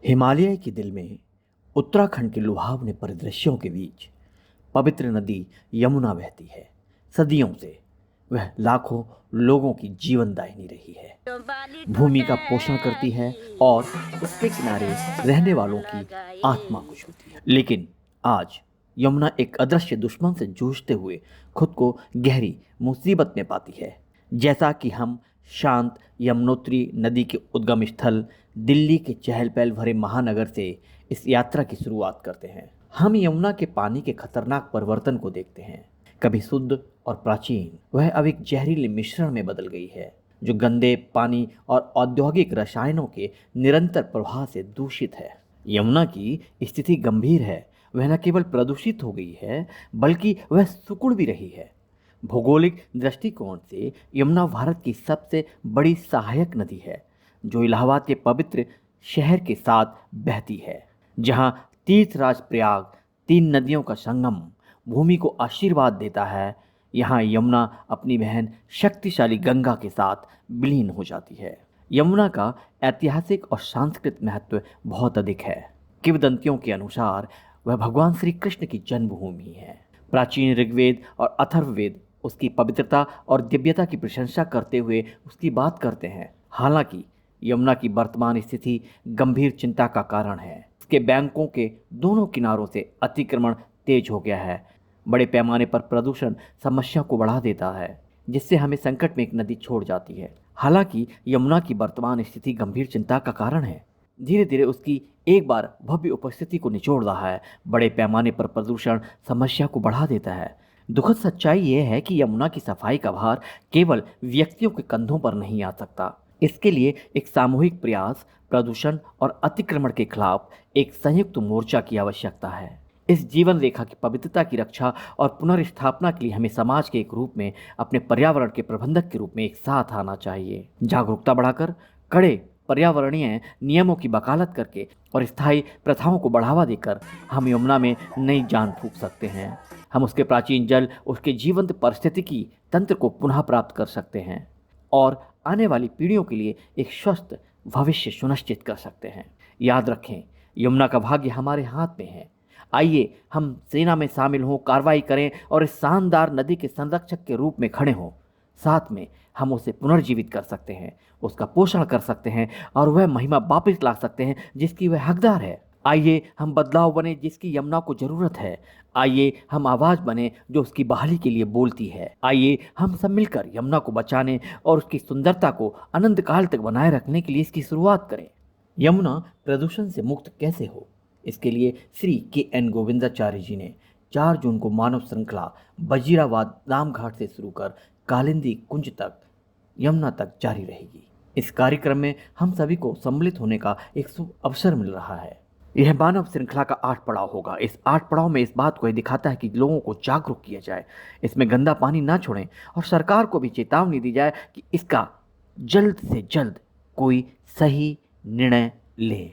हिमालय के दिल में उत्तराखंड के लुभावने परिदृश्यों के बीच पवित्र नदी यमुना बहती है। सदियों से वह लाखों लोगों की जीवनदायिनी रही है, भूमि का पोषण करती है और उसके किनारे रहने वालों की आत्मा को छूती है। लेकिन आज यमुना एक अदृश्य दुश्मन से जूझते हुए खुद को गहरी मुसीबत में पाती है। जैसा कि हम शांत यमुनोत्री नदी के उद्गम स्थल दिल्ली के चहल पहल भरे महानगर से इस यात्रा की शुरुआत करते हैं। हम यमुना के पानी के खतरनाक परिवर्तन को देखते हैं। कभी शुद्ध और प्राचीन, वह अब एक जहरीले मिश्रण में बदल गई है, जो गंदे पानी और औद्योगिक रसायनों के निरंतर प्रवाह से दूषित है। यमुना की स्थिति गंभीर है। वह न केवल प्रदूषित हो गई है, बल्कि वह सिकुड़ भी रही है। भौगोलिक दृष्टिकोण से यमुना भारत की सबसे बड़ी सहायक नदी है, जो इलाहाबाद के पवित्र शहर के साथ बहती है। जहां तीर्थराज प्रयाग, तीन नदियों का संगम, भूमि को आशीर्वाद देता है, यहाँ यमुना अपनी बहन शक्तिशाली गंगा के साथ विलीन हो जाती है। यमुना का ऐतिहासिक और सांस्कृतिक महत्व बहुत अधिक है। किंवदंतियों के अनुसार वह भगवान श्री कृष्ण की जन्मभूमि है। प्राचीन ऋग्वेद और अथर्ववेद उसकी पवित्रता और दिव्यता की प्रशंसा करते हुए उसकी बात करते हैं। हालांकि यमुना की वर्तमान स्थिति गंभीर चिंता का कारण है। इसके बैंकों के दोनों किनारों से अतिक्रमण तेज हो गया है। बड़े पैमाने पर प्रदूषण समस्या को बढ़ा देता है, जिससे हमें संकट में एक नदी छोड़ जाती है। हालांकि यमुना की वर्तमान स्थिति गंभीर चिंता का कारण है, धीरे धीरे उसकी एक बार भव्य उपस्थिति को निचोड़ रहा है। बड़े पैमाने पर प्रदूषण समस्या को बढ़ा देता है। दुखद सच्चाई यह है कि यमुना की सफाई का भार केवल व्यक्तियों के कंधों पर नहीं आ सकता। इसके लिए एक सामूहिक प्रयास, प्रदूषण और अतिक्रमण के खिलाफ एक संयुक्त मोर्चा की आवश्यकता है। इस जीवन रेखा की पवित्रता की रक्षा और पुनर्स्थापना के लिए हमें समाज के एक रूप में, अपने पर्यावरण के प्रबंधक के रूप में एक साथ आना चाहिए। जागरूकता बढ़ाकर, कड़े पर्यावरणीय नियमों की वकालत करके और स्थायी प्रथाओं को बढ़ावा देकर हम यमुना में नई जान फूंक सकते हैं। हम उसके प्राचीन जल, उसके जीवंत पारिस्थितिकी तंत्र को पुनः प्राप्त कर सकते हैं और आने वाली पीढ़ियों के लिए एक स्वस्थ भविष्य सुनिश्चित कर सकते हैं। याद रखें, यमुना का भाग्य हमारे हाथ में है। आइए हम सेना में शामिल हों, कार्रवाई करें और इस शानदार नदी के संरक्षक के रूप में खड़े हों। साथ में हम उसे पुनर्जीवित कर सकते हैं, उसका पोषण कर सकते हैं और वह महिमा वापस ला सकते हैं जिसकी वह हकदार है। आइए हम बदलाव बने जिसकी यमुना को जरूरत है। आइए हम आवाज बने जो उसकी बहाली के लिए बोलती है। आइए हम सब मिलकर यमुना को बचाने और उसकी सुंदरता को अनंत काल तक बनाए रखने के लिए इसकी शुरुआत करें। यमुना प्रदूषण से मुक्त कैसे हो, इसके लिए श्री के.एन. गोविंदाचार्य जी ने 4 जून को मानव श्रृंखला वजीराबाद रामघाट से शुरू कर कालिंदी कुंज तक, यमुना तक जारी रहेगी। इस कार्यक्रम में हम सभी को सम्मिलित होने का एक शुभ अवसर मिल रहा है। यह मानव श्रृंखला का 8 पड़ाव होगा। इस 8 पड़ाव में इस बात को यह दिखाता है कि लोगों को जागरूक किया जाए, इसमें गंदा पानी ना छोड़ें और सरकार को भी चेतावनी दी जाए कि इसका जल्द से जल्द कोई सही निर्णय ले।